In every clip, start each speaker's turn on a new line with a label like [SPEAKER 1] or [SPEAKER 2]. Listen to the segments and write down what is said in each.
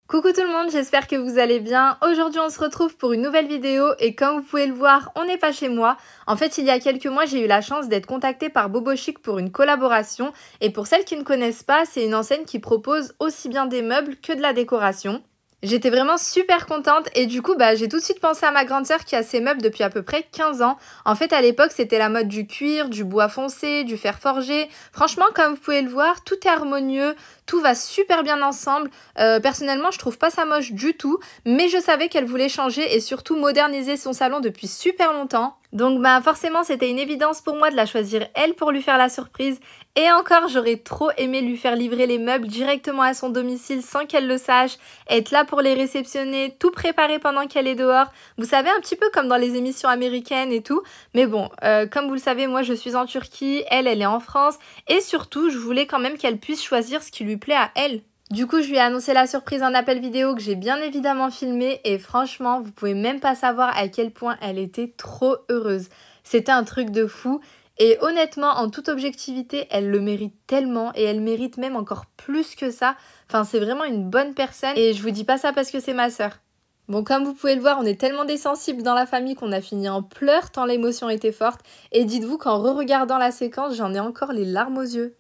[SPEAKER 1] Coucou tout le monde, j'espère que vous allez bien. Aujourd'hui on se retrouve pour une nouvelle vidéo et comme vous pouvez le voir, on n'est pas chez moi. En fait, il y a quelques mois, j'ai eu la chance d'être contactée par Bobo Chic pour une collaboration. Et pour celles qui ne connaissent pas, c'est une enseigne qui propose aussi bien des meubles que de la décoration. J'étais vraiment super contente et du coup j'ai tout de suite pensé à ma grande sœur qui a ses meubles depuis à peu près 15 ans. En fait à l'époque c'était la mode du cuir, du bois foncé, du fer forgé. Franchement comme vous pouvez le voir tout est harmonieux, tout va super bien ensemble. Personnellement je trouve pas ça moche du tout, mais je savais qu'elle voulait changer et surtout moderniser son salon depuis super longtemps. Donc forcément c'était une évidence pour moi de la choisir elle pour lui faire la surprise. Et encore, j'aurais trop aimé lui faire livrer les meubles directement à son domicile sans qu'elle le sache, être là pour les réceptionner, tout préparer pendant qu'elle est dehors. Vous savez, un petit peu comme dans les émissions américaines et tout. Mais bon, comme vous le savez, moi je suis en Turquie, elle est en France. Et surtout, je voulais quand même qu'elle puisse choisir ce qui lui plaît à elle. Du coup, je lui ai annoncé la surprise en appel vidéo que j'ai bien évidemment filmé. Et franchement, vous pouvez même pas savoir à quel point elle était trop heureuse. C'était un truc de fou. Et honnêtement, en toute objectivité, elle le mérite tellement et elle mérite même encore plus que ça. Enfin, c'est vraiment une bonne personne et je vous dis pas ça parce que c'est ma sœur. Bon, comme vous pouvez le voir, on est tellement des sensibles dans la famille qu'on a fini en pleurs tant l'émotion était forte. Et dites-vous qu'en re-regardant la séquence, j'en ai encore les larmes aux yeux.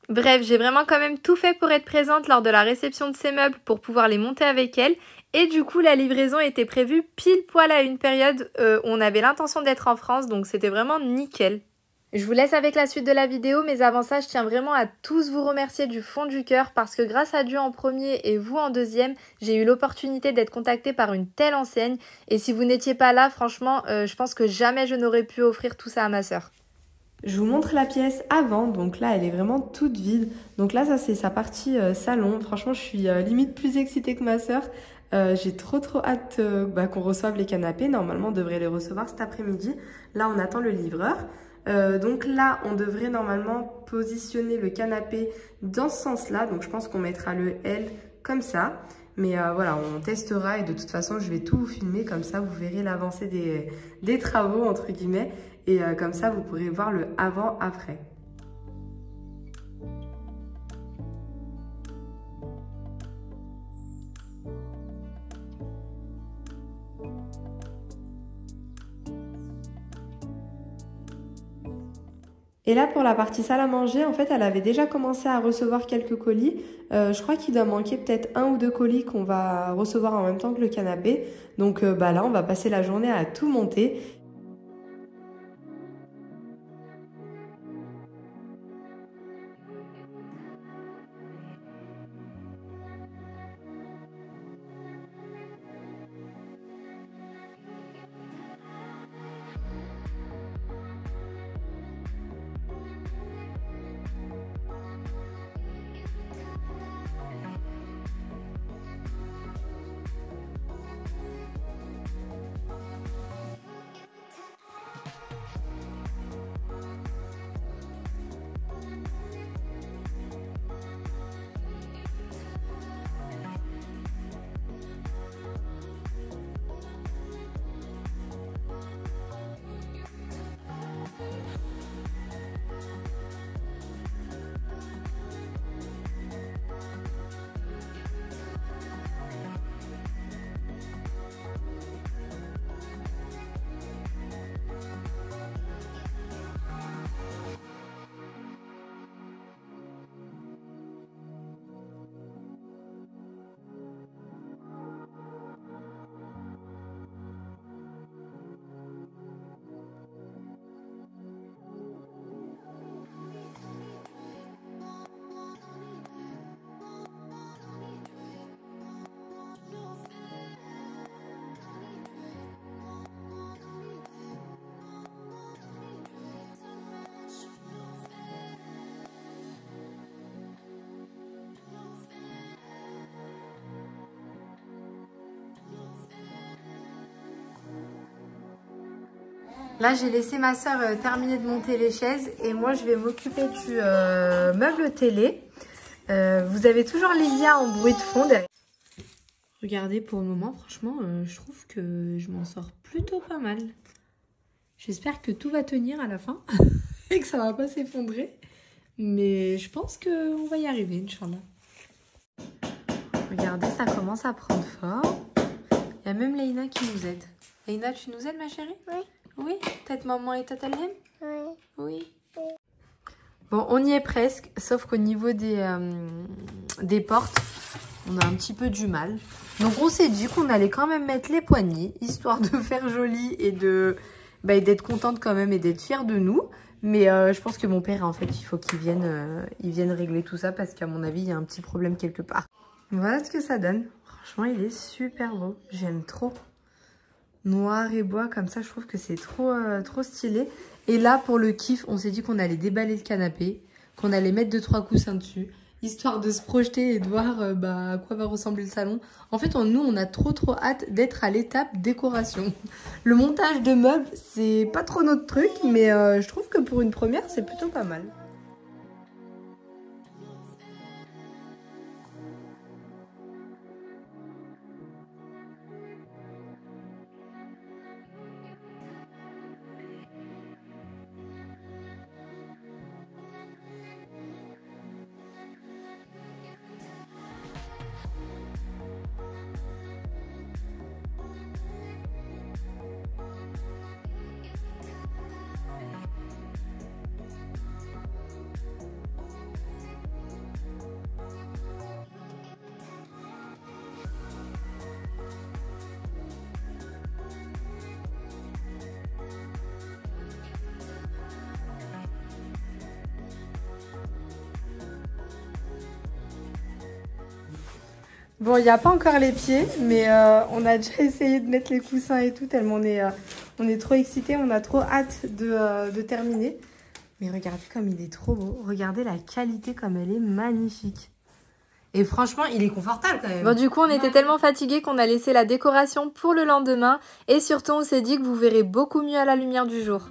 [SPEAKER 1] Bref, j'ai vraiment quand même tout fait pour être présente lors de la réception de ces meubles pour pouvoir les monter avec elle. Et du coup, la livraison était prévue pile poil à une période où on avait l'intention d'être en France, donc c'était vraiment nickel. Je vous laisse avec la suite de la vidéo, mais avant ça, je tiens vraiment à tous vous remercier du fond du cœur parce que grâce à Dieu en premier et vous en deuxième, j'ai eu l'opportunité d'être contactée par une telle enseigne. Et si vous n'étiez pas là, franchement, je pense que jamais je n'aurais pu offrir tout ça à ma sœur.
[SPEAKER 2] Je vous montre la pièce avant, donc là elle est vraiment toute vide. Donc là ça c'est sa partie salon. Franchement je suis limite plus excitée que ma sœur. J'ai trop hâte qu'on reçoive les canapés. Normalement on devrait les recevoir cet après-midi. Là on attend le livreur. Donc là on devrait normalement positionner le canapé dans ce sens-là. Donc je pense qu'on mettra le L comme ça. Mais voilà, on testera et de toute façon, je vais tout vous filmer. Comme ça, vous verrez l'avancée des travaux, entre guillemets. Et comme ça, vous pourrez voir le avant-après. Et là, pour la partie salle à manger, en fait, elle avait déjà commencé à recevoir quelques colis. Je crois qu'il doit manquer peut-être 1 ou 2 colis qu'on va recevoir en même temps que le canapé. Donc là, on va passer la journée à tout monter.
[SPEAKER 1] Là, j'ai laissé ma sœur terminer de monter les chaises et moi, je vais m'occuper du meuble télé. Vous avez toujours Livia en bruit de fond derrière. Regardez, pour le moment, franchement, je trouve que je m'en sors plutôt pas mal. J'espère que tout va tenir à la fin et que ça va pas s'effondrer. Mais je pense qu'on va y arriver, Inch'Allah. Regardez, ça commence à prendre forme. Il y a même Leïna qui nous aide. Leïna, tu nous aides, ma chérie?
[SPEAKER 3] Oui.
[SPEAKER 1] Oui? Tête maman et tête Alhem?
[SPEAKER 3] Oui.
[SPEAKER 1] Oui. Bon, on y est presque, sauf qu'au niveau des portes, on a un petit peu du mal. Donc on s'est dit qu'on allait quand même mettre les poignées, histoire de faire joli et d'être contente quand même et d'être fière de nous. Mais je pense que mon père, en fait, il faut qu'il vienne régler tout ça parce qu'à mon avis, il y a un petit problème quelque part. Voilà ce que ça donne. Franchement, il est super beau. J'aime trop. Noir et bois, comme ça, je trouve que c'est trop stylé. Et là, pour le kiff, on s'est dit qu'on allait déballer le canapé, qu'on allait mettre 2-3 coussins dessus, histoire de se projeter et de voir à quoi va ressembler le salon. En fait, nous, on a trop hâte d'être à l'étape décoration. Le montage de meubles, c'est pas trop notre truc, mais je trouve que pour une première, c'est plutôt pas mal. Bon, il n'y a pas encore les pieds, mais on a déjà essayé de mettre les coussins et tout, tellement on est trop excités, on a trop hâte de terminer. Mais regardez comme il est trop beau. Regardez la qualité comme elle est magnifique. Et franchement, il est confortable quand même. Bon, du coup, on était tellement fatigués qu'on a laissé la décoration pour le lendemain. Et surtout, on s'est dit que vous verrez beaucoup mieux à la lumière du jour.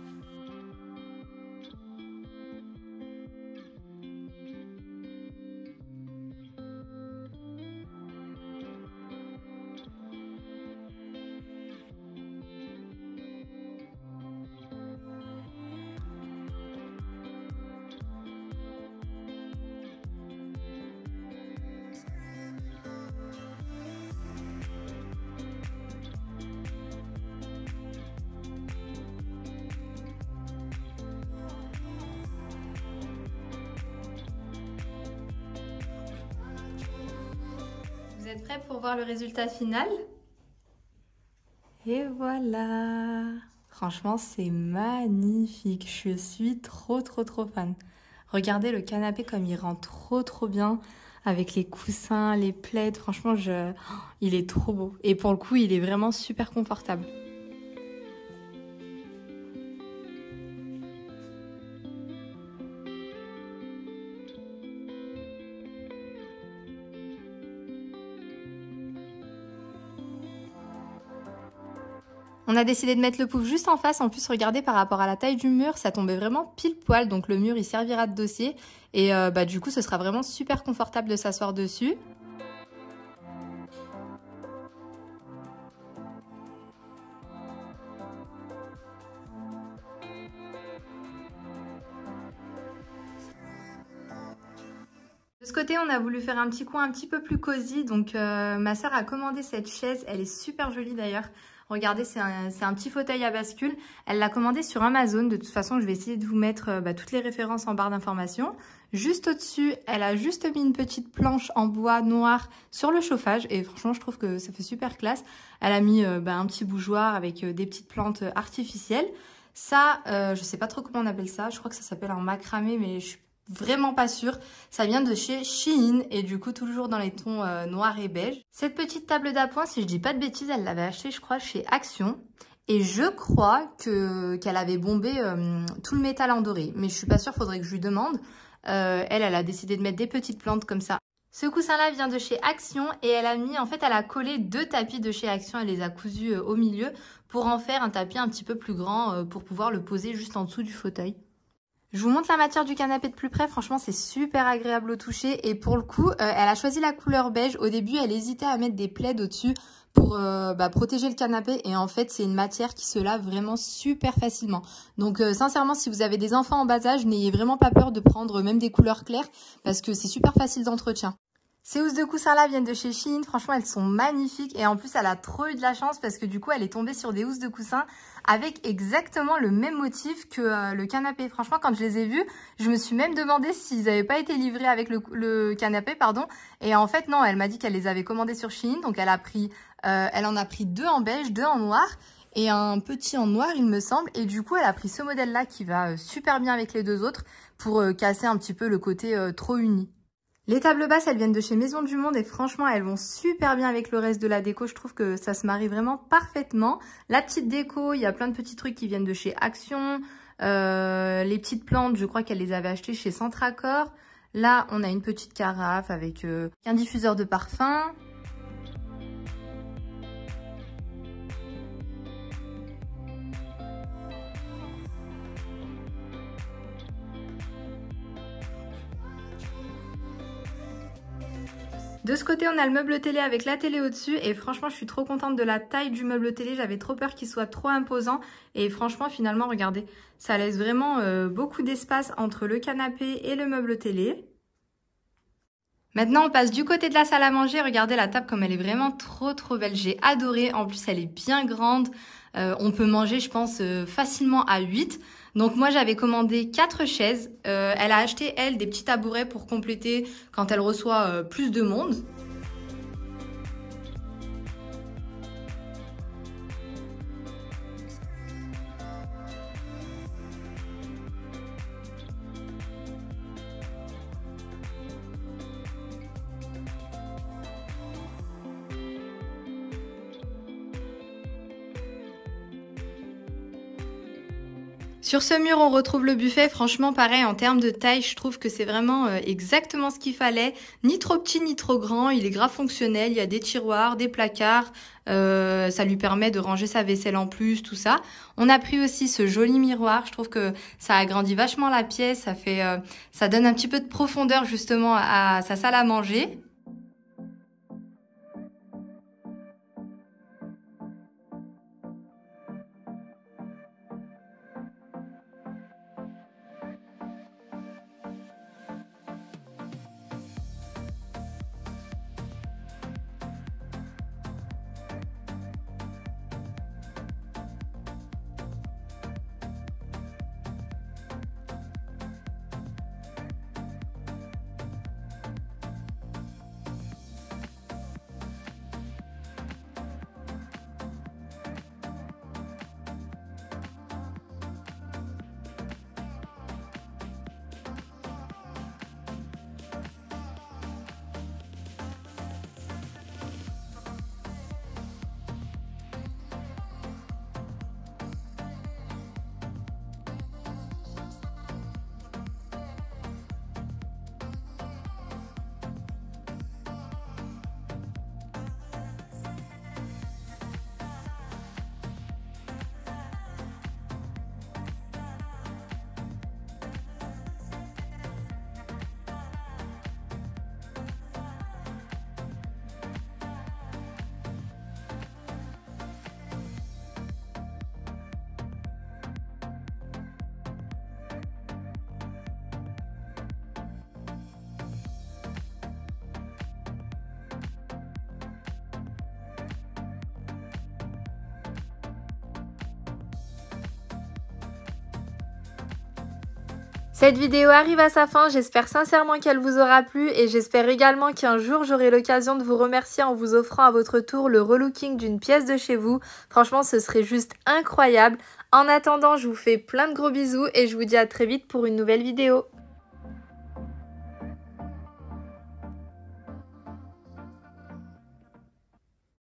[SPEAKER 1] Vous êtes prêts pour voir le résultat final? Et voilà! Franchement, c'est magnifique. Je suis trop fan. Regardez le canapé comme il rend trop bien avec les coussins, les plaids. Franchement, il est trop beau. Et pour le coup, il est vraiment super confortable. On a décidé de mettre le pouf juste en face. En plus, regardez, par rapport à la taille du mur, ça tombait vraiment pile poil. Donc le mur, il servira de dossier. Et du coup, ce sera vraiment super confortable de s'asseoir dessus. De ce côté, on a voulu faire un petit coin un petit peu plus cosy. Donc ma soeur a commandé cette chaise. Elle est super jolie d'ailleurs. Regardez, c'est un petit fauteuil à bascule. Elle l'a commandé sur Amazon. De toute façon, je vais essayer de vous mettre toutes les références en barre d'informations. Juste au-dessus, elle a juste mis une petite planche en bois noir sur le chauffage. Et franchement, je trouve que ça fait super classe. Elle a mis un petit bougeoir avec des petites plantes artificielles. Ça, je sais pas trop comment on appelle ça. Je crois que ça s'appelle un macramé, mais je suis vraiment pas sûre. Ça vient de chez Shein et du coup toujours dans les tons noir et beige. Cette petite table d'appoint, si je dis pas de bêtises, elle l'avait achetée je crois chez Action. Et je crois qu'elle avait bombé tout le métal en doré. Mais je suis pas sûre, faudrait que je lui demande. Elle a décidé de mettre des petites plantes comme ça. Ce coussin-là vient de chez Action et elle a collé 2 tapis de chez Action. Elle les a cousus au milieu pour en faire un tapis un petit peu plus grand pour pouvoir le poser juste en dessous du fauteuil. Je vous montre la matière du canapé de plus près. Franchement, c'est super agréable au toucher. Et pour le coup, elle a choisi la couleur beige. Au début, elle hésitait à mettre des plaids au-dessus pour protéger le canapé. Et en fait, c'est une matière qui se lave vraiment super facilement. Donc, sincèrement, si vous avez des enfants en bas âge, n'ayez vraiment pas peur de prendre même des couleurs claires parce que c'est super facile d'entretien. Ces housses de coussin là viennent de chez Shein, franchement elles sont magnifiques et en plus elle a trop eu de la chance parce que du coup elle est tombée sur des housses de coussin avec exactement le même motif que le canapé. Franchement quand je les ai vues, je me suis même demandé s'ils n'avaient pas été livrés avec le canapé, pardon. Et en fait non, elle m'a dit qu'elle les avait commandés sur Shein, donc elle en a pris 2 en beige, 2 en noir et un petit en noir il me semble. Et du coup elle a pris ce modèle là qui va super bien avec les 2 autres pour casser un petit peu le côté trop uni. Les tables basses, elles viennent de chez Maison du Monde et franchement, elles vont super bien avec le reste de la déco. Je trouve que ça se marie vraiment parfaitement. La petite déco, il y a plein de petits trucs qui viennent de chez Action. Les petites plantes, je crois qu'elle les avait achetées chez Centracor. Là, on a une petite carafe avec un diffuseur de parfum. De ce côté, on a le meuble télé avec la télé au-dessus et franchement, je suis trop contente de la taille du meuble télé. J'avais trop peur qu'il soit trop imposant et franchement, finalement, regardez, ça laisse vraiment beaucoup d'espace entre le canapé et le meuble télé. Maintenant, on passe du côté de la salle à manger. Regardez la table comme elle est vraiment trop belle. J'ai adoré. En plus, elle est bien grande. On peut manger, je pense, facilement à 8. Donc moi, j'avais commandé 4 chaises. Elle a acheté, elle, des petits tabourets pour compléter quand elle reçoit plus de monde. Sur ce mur, on retrouve le buffet. Franchement, pareil, en termes de taille, je trouve que c'est vraiment exactement ce qu'il fallait. Ni trop petit, ni trop grand. Il est grave fonctionnel. Il y a des tiroirs, des placards. Ça lui permet de ranger sa vaisselle en plus, tout ça. On a pris aussi ce joli miroir. Je trouve que ça agrandit vachement la pièce. Ça donne un petit peu de profondeur justement à sa salle à manger. Cette vidéo arrive à sa fin, j'espère sincèrement qu'elle vous aura plu et j'espère également qu'un jour j'aurai l'occasion de vous remercier en vous offrant à votre tour le relooking d'une pièce de chez vous. Franchement, ce serait juste incroyable. En attendant, je vous fais plein de gros bisous et je vous dis à très vite pour une nouvelle vidéo.